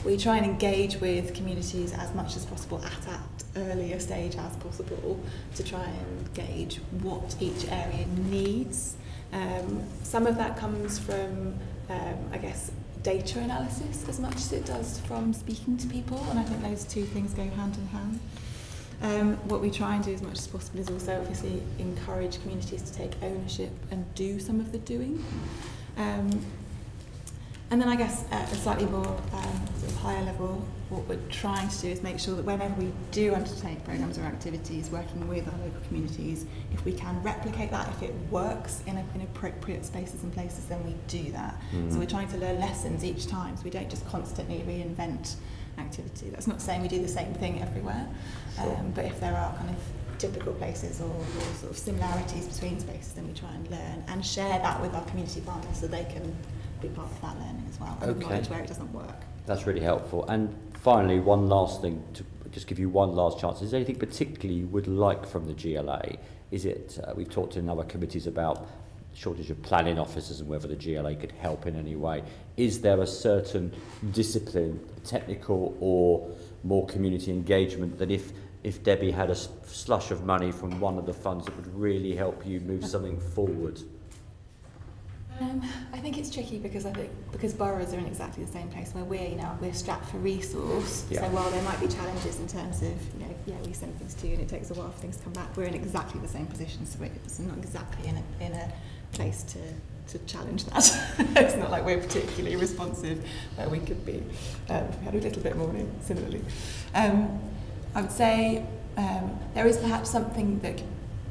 We try and engage with communities as much as possible at that earlier stage as possible to try and gauge what each area needs. Some of that comes from, data analysis as much as it does from speaking to people, and I think those two things go hand in hand. What we try and do as much as possible is also obviously encourage communities to take ownership and do some of the doing. And then I guess at a slightly more sort of higher level, what we're trying to do is make sure that whenever we do undertake programmes or activities working with our local communities, if we can replicate that, if it works in appropriate spaces and places, then we do that. So we're trying to learn lessons each time, so we don't just constantly reinvent activity. That's not saying we do the same thing everywhere, but if there are kind of typical places or sort of similarities between spaces, then we try and learn and share that with our community partners so they can be part of that learning as well, and acknowledge where it doesn't work. That's really helpful. And finally, one last thing, to just give you one last chance. Is there anything particularly you would like from the GLA? Is it, we've talked in other committees about shortage of planning officers and whether the GLA could help in any way. Is there a certain discipline, technical or more community engagement, that if Debbie had a slush of money from one of the funds, it would really help you move something forward? I think it's tricky because boroughs are in exactly the same place where we're strapped for resource. Yeah. So while there might be challenges in terms of, we send things to you and it takes a while for things to come back, we're in exactly the same position. So it's not exactly in a place to challenge that. It's not like we're particularly responsive where we could be. We had a little bit more similarly. I would say there is perhaps something that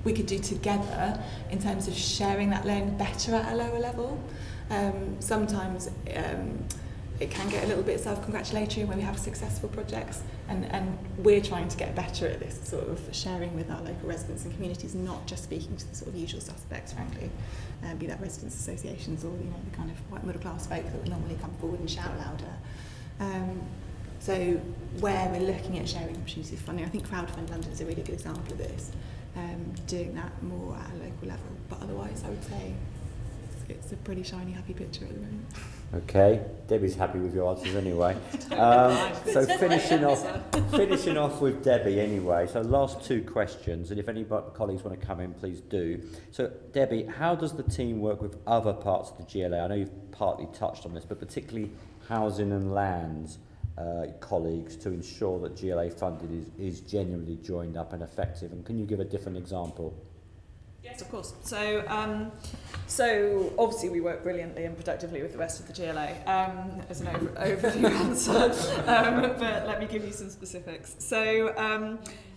we could do together in terms of sharing that learning better at a lower level. Sometimes it can get a little bit self-congratulatory when we have successful projects, and we're trying to get better at this sort of sharing with our local residents and communities, not just speaking to the sort of usual suspects, frankly, be that residents' associations or the kind of white middle class folk that would normally come forward and shout louder. So where we're looking at sharing opportunities funding, I think Crowdfund London is a really good example of this, doing that more at a local level. But otherwise, I would say it's a pretty shiny, happy picture at the moment. Okay, Debbie's happy with your answers anyway. So finishing off with Debbie anyway. So last two questions, and if any colleagues want to come in, please do. So Debbie, how does the team work with other parts of the GLA? I know you've partly touched on this, but particularly housing and lands colleagues, to ensure that GLA funded is genuinely joined up and effective. And can you give a different example? Yes, of course. So obviously we work brilliantly and productively with the rest of the GLA as an overview answer, but let me give you some specifics. So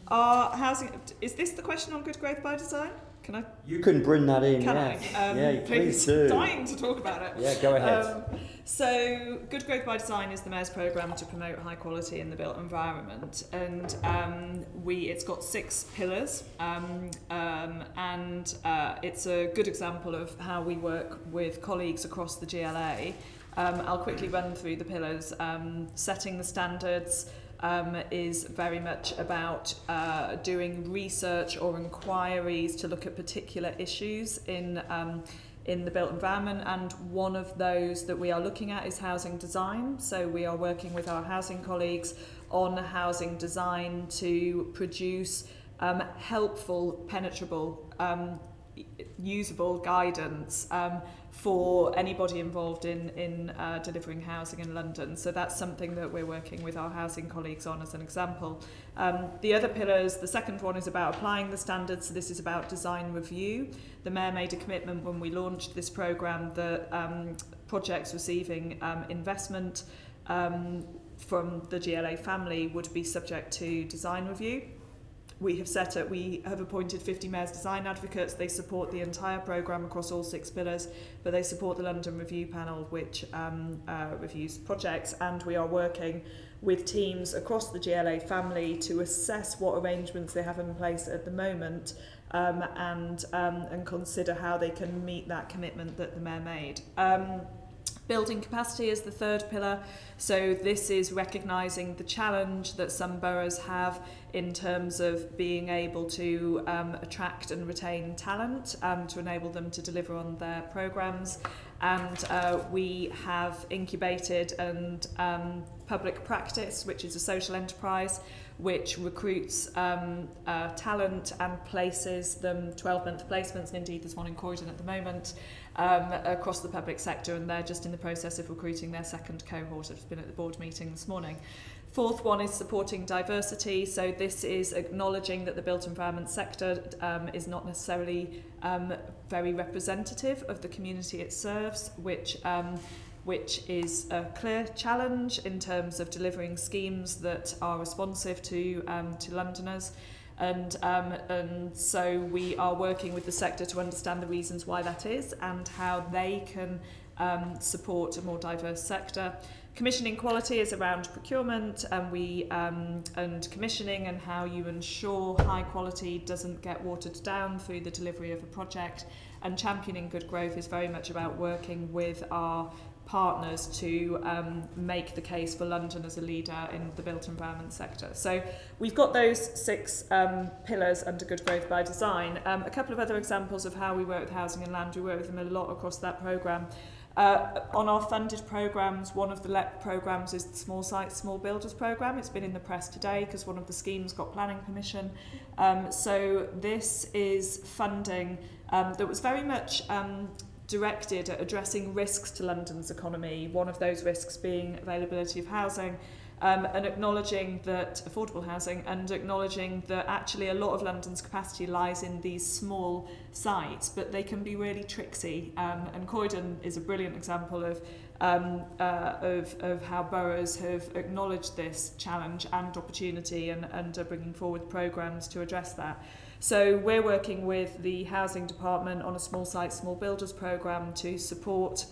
our housing, is this the question on good growth by design? Can I? You can bring that in, can yes. I? Please do. Dying to talk about it. Yeah, go ahead. So Good Growth by Design is the Mayor's programme to promote high quality in the built environment, and it's got 6 pillars, and it's a good example of how we work with colleagues across the GLA. I'll quickly run through the pillars. Setting the standards is very much about doing research or inquiries to look at particular issues in the built environment, and one of those that we are looking at is housing design. So we are working with our housing colleagues on housing design to produce helpful, penetrable, usable guidance for anybody involved in delivering housing in London. So that's something that we're working with our housing colleagues on as an example. The other pillars, the second one is about applying the standards. So this is about design review. The Mayor made a commitment when we launched this programme that projects receiving investment from the GLA family would be subject to design review. We have appointed 50 Mayor's design advocates. They support the entire programme across all 6 pillars, but they support the London Review Panel, which reviews projects, and we are working with teams across the GLA family to assess what arrangements they have in place at the moment, and consider how they can meet that commitment that the Mayor made. Building capacity is the third pillar. So this is recognising the challenge that some boroughs have in terms of being able to attract and retain talent to enable them to deliver on their programmes. And we have incubated and Public Practice, which is a social enterprise which recruits talent and places them 12-month placements, and indeed there's one in Croydon at the moment, across the public sector, and they're just in the process of recruiting their second cohort. I've been at the board meeting this morning. Fourth one is supporting diversity. So this is acknowledging that the built environment sector is not necessarily very representative of the community it serves, which is a clear challenge in terms of delivering schemes that are responsive to Londoners. And so we are working with the sector to understand the reasons why that is and how they can support a more diverse sector. Commissioning quality is around procurement, and commissioning, and how you ensure high quality doesn't get watered down through the delivery of a project. And championing good growth is very much about working with our partners to make the case for London as a leader in the built environment sector. So we've got those 6 pillars under good growth by design. A couple of other examples of how we work with housing and land. We work with them a lot across that programme. On our funded programmes, one of the LEP programmes is the Small Sites, Small Builders programme. It's been in the press today because one of the schemes got planning permission. So this is funding that was very much directed at addressing risks to London's economy, one of those risks being availability of housing, and acknowledging that affordable housing, and acknowledging that actually a lot of London's capacity lies in these small sites, but they can be really tricksy. And Croydon is a brilliant example of how boroughs have acknowledged this challenge and opportunity, and are bringing forward programmes to address that. So we're working with the Housing Department on a Small Sites, Small Builders programme to support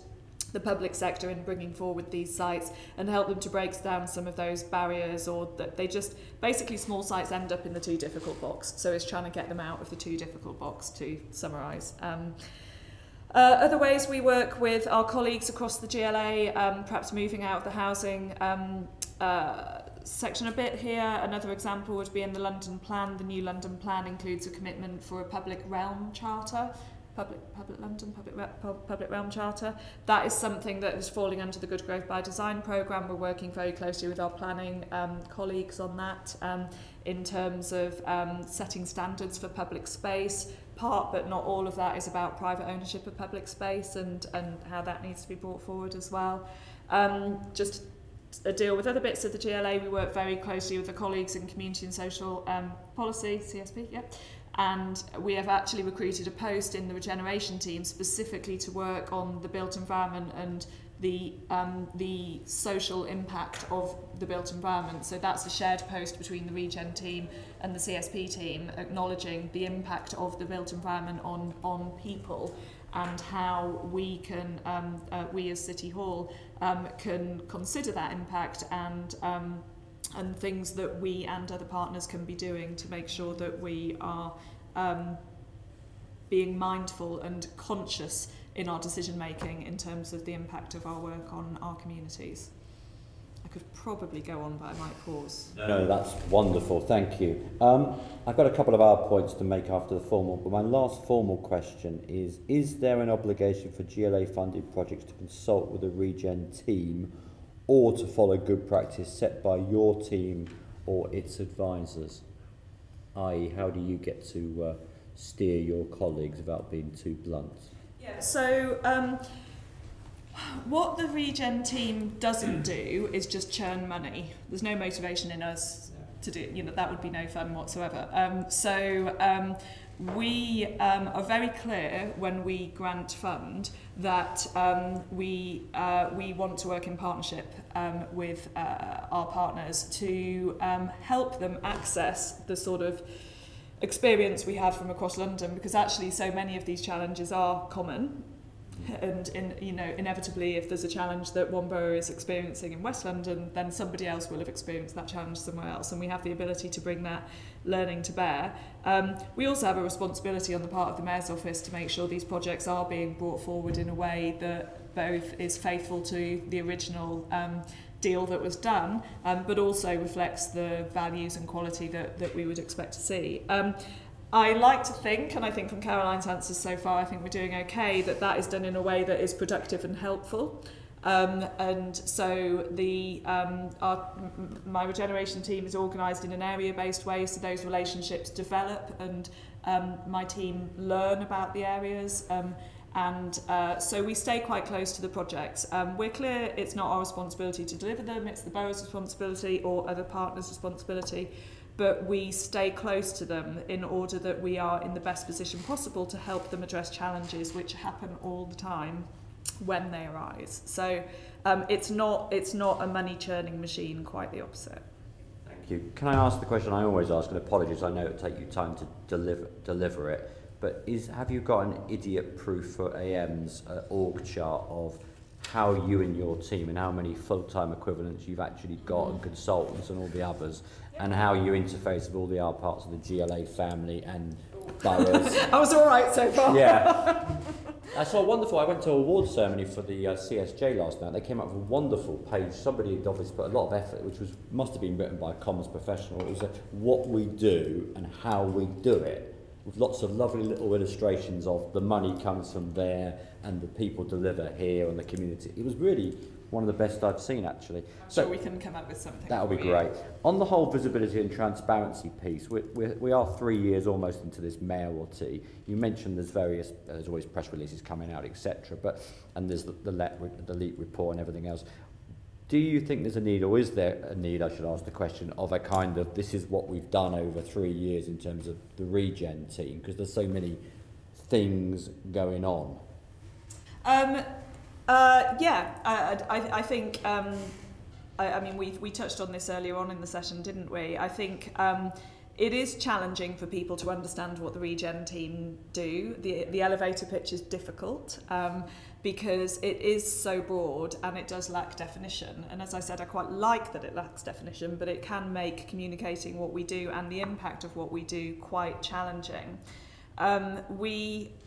the public sector in bringing forward these sites and help them to break down some of those barriers, or that they just, basically small sites end up in the too difficult box. So it's trying to get them out of the too difficult box, to summarise. Other ways we work with our colleagues across the GLA, perhaps moving out of the housing section a bit here. Another example would be in the London Plan. The new London Plan includes a commitment for a public realm charter, public realm charter. That is something that is falling under the Good Growth by Design programme. We're working very closely with our planning colleagues on that in terms of setting standards for public space. Part, but not all of that, is about private ownership of public space, and how that needs to be brought forward as well. Just a deal with other bits of the GLA, we work very closely with the colleagues in Community and Social Policy, CSP, and we have actually recruited a post in the Regeneration Team specifically to work on the built environment and the social impact of the built environment. So that's a shared post between the Regen team and the CSP team, acknowledging the impact of the built environment on people, and how we can, we as City Hall, can consider that impact, and things that we and other partners can be doing to make sure that we are being mindful and conscious in our decision making in terms of the impact of our work on our communities. I could probably go on, but I might pause. No, that's wonderful, thank you. I've got a couple of our points to make after the formal, but my last formal question is there an obligation for GLA funded projects to consult with the Regen team, or to follow good practice set by your team or its advisors? I.e., how do you get to steer your colleagues without being too blunt? Yeah, so what the Regen team doesn't do is just churn money. There's no motivation in us to do, that would be no fun whatsoever. We are very clear when we grant fund that we want to work in partnership with our partners to help them access the sort of experience we have from across London, because actually so many of these challenges are common. And inevitably, if there's a challenge that one borough is experiencing in West London, then somebody else will have experienced that challenge somewhere else, and we have the ability to bring that learning to bear. We also have a responsibility on the part of the Mayor's Office to make sure these projects are being brought forward in a way that both is faithful to the original deal that was done, but also reflects the values and quality that we would expect to see. I like to think, and I think from Caroline's answers so far, I think we're doing okay, that is done in a way that is productive and helpful. And so my Regeneration team is organised in an area-based way, so those relationships develop, and my team learn about the areas. So we stay quite close to the projects. We're clear it's not our responsibility to deliver them, it's the borough's responsibility or other partners' responsibility. But we stay close to them in order that we are in the best position possible to help them address challenges which happen all the time when they arise. So it's not a money churning machine, quite the opposite. Thank you. Can I ask the question I always ask, and apologies, I know it'll take you time to deliver it, but have you got an idiot proof for AM's org chart of how you and your team and how many full-time equivalents you've actually got and consultants and all the others, and how you interface with all the other parts of the GLA family and boroughs. I was all right so far. Yeah. That's so wonderful. I went to an award ceremony for the CSJ last night. They came up with a wonderful page. Somebody had obviously put a lot of effort, which must have been written by a comms professional. It was what we do and how we do it, with lots of lovely little illustrations of the money comes from there and the people deliver here and the community. It was really one of the best I've seen, actually. So we can come up with something. That would be great. On the whole visibility and transparency piece, we are 3 years almost into this mayoralty. You mentioned there's always press releases coming out, etc. And there's the LEAP report and everything else. Do you think there's a need, or is there a need, I should ask the question, of a kind of, this is what we've done over 3 years in terms of the Regen team? Because there's so many things going on. I think, I mean, we touched on this earlier on in the session, didn't we? I think it is challenging for people to understand what the Regen team do. The elevator pitch is difficult because it is so broad and it does lack definition. And as I said, I quite like that it lacks definition, but it can make communicating what we do and the impact of what we do quite challenging.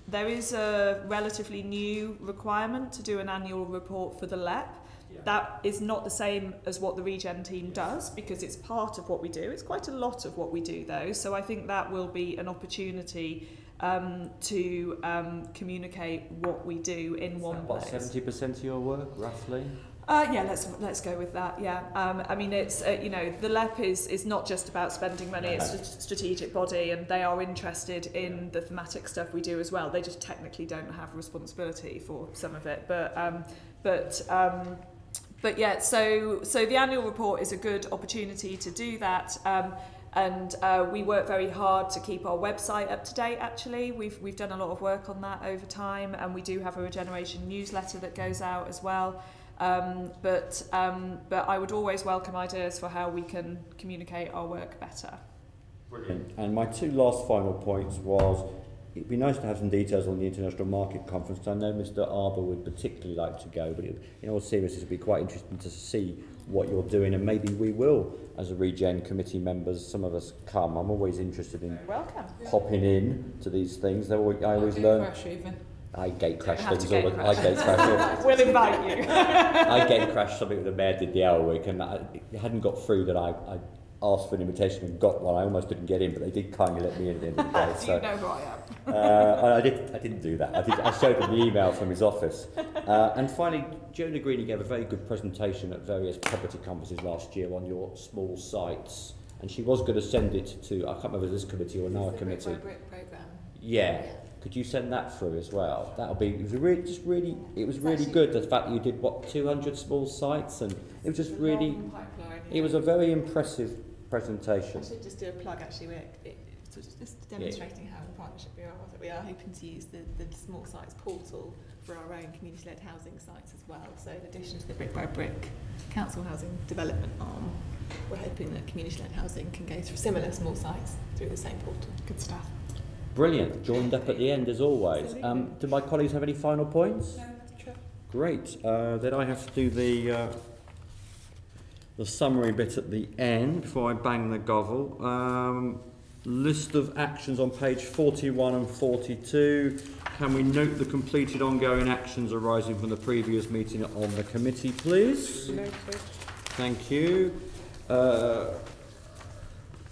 There is a relatively new requirement to do an annual report for the LEP. Yeah. That is not the same as what the Regen team does, because it's part of what we do. It's quite a lot of what we do, though. So I think that will be an opportunity to communicate what we do in one place. 70% of your work, roughly? Yeah, let's go with that. Yeah, I mean, it's you know, the LEP is not just about spending money; it's a strategic body, and they are interested in the thematic stuff we do as well. They just technically don't have responsibility for some of it, but yeah. So the annual report is a good opportunity to do that. And we work very hard to keep our website up to date. Actually, we've done a lot of work on that over time, and we do have a Regeneration newsletter that goes out as well. But I would always welcome ideas for how we can communicate our work better. Brilliant. And my two last final points was, it'd be nice to have some details on the International Market Conference. I know Mr. Arbour would particularly like to go, but in all seriousness, it'd be quite interesting to see what you're doing, and maybe we will, as a Regen committee members, some of us come. I'm always interested in popping in to these things. I always learn. I gate crash things all the time. I gate crash. We'll invite you. I gate crash something that the mayor did the hour week, and it hadn't got through that I asked for an invitation and got one. I almost didn't get in, but they did kindly let me in at the end of the day. So you know who I am. I didn't do that. I showed him the email from his office. And finally, Jonah Greeny gave a very good presentation at various property conferences last year on your small sites, and she was going to send it to, I can't remember this committee or another committee. The brick program. Yeah. Could you send that through as well? That'll be. It was really good. The fact that you did 200 small sites, and it was just really. It was a very impressive presentation. I should just do a plug actually. Just demonstrating how in partnership we are hoping to use the small sites portal for our own community-led housing sites as well. So in addition to the brick by brick council housing development arm, we're hoping that community-led housing can go through similar small sites through the same portal. Good stuff. Brilliant. Joined up at the end as always. Do my colleagues have any final points? No, sure. Great. Then I have to do the summary bit at the end before I bang the gavel. List of actions on page 41 and 42. Can we note the completed ongoing actions arising from the previous meeting on the committee, please? Noted. Thank you.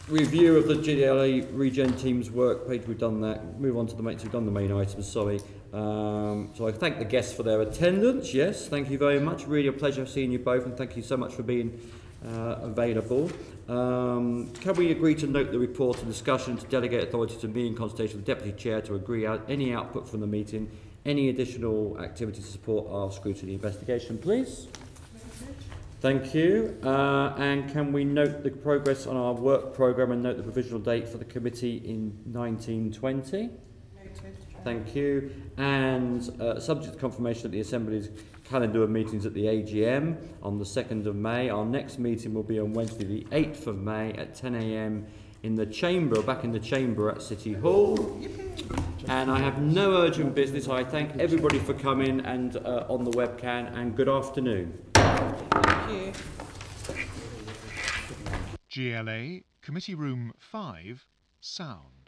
Review of the GLA Regen team's work page, we've done that. Move on to we've done the main items, sorry. So I thank the guests for their attendance, yes, thank you very much. Really a pleasure seeing you both, and thank you so much for being available. Can we agree to note the report and discussion to delegate authority to me in consultation with the Deputy Chair to agree out any output from the meeting, any additional activity to support our scrutiny investigation, please? Thank you. And can we note the progress on our work programme and note the provisional date for the committee in 1920? Thank you. And subject to confirmation of the Assembly's calendar of meetings at the AGM on the 2nd of May. Our next meeting will be on Wednesday the 8th of May at 10 a.m. in the chamber, back in the chamber at City Hall. And I have no urgent business. I thank everybody for coming and on the webcam, and good afternoon. Thank you. GLA Committee Room 5, Sound.